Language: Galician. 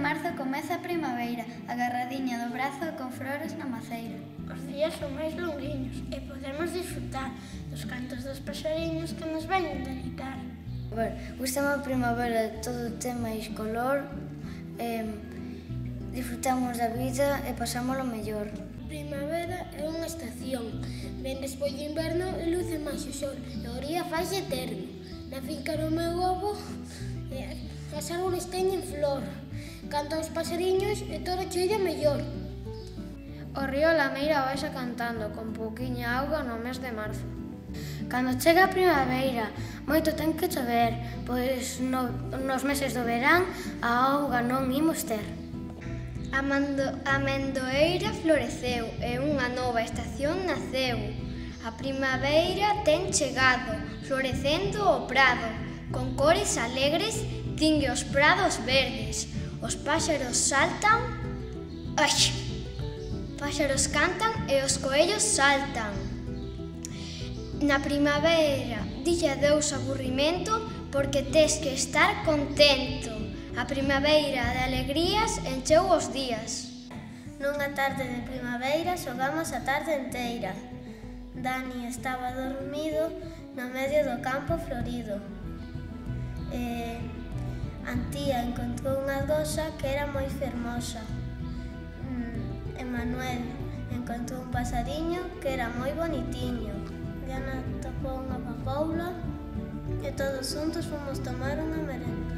marzo comeza a primavera, agarradiña do brazo con flores na maceira. Os días son máis longuiños e podemos disfrutar dos cantos dos paxariños que nos veñen delicar. Gústame a primavera, todo ten máis color, disfrutamos da vida e pasámoslo mellor. Primavera é unha estación, ven despois do inverno e luce máis o sol, e o día faise eterno. Na finca do meu avó, as árbores teñen flor, cantan os pasariños e todo chega mellor. O río Lameira vaise cantando con pouquiña auga no mes de marzo. Cando chega a primavera, moito ten que chover, pois nos meses do verán a auga non imos ter. A amendoeira floreceu e unha nova estación naceu. A primavera ten chegado, florecendo o prado, con cores alegres tingue os prados verdes. Os páxaros saltan, páxaros cantan e os coellos saltan. Na primavera dille adeus aburrimento porque tes que estar contento. A primavera de alegrías encheu os días. Nunha tarde de primavera xogamos a tarde enteira. Dani estaba dormido no medio do campo florido. Antía encontrou unha goxa que era moi fermosa. Manuel encontrou un pasariño que era moi bonitiño. Diana topou unha papoula e todos xuntos fomos tomar unha merenda.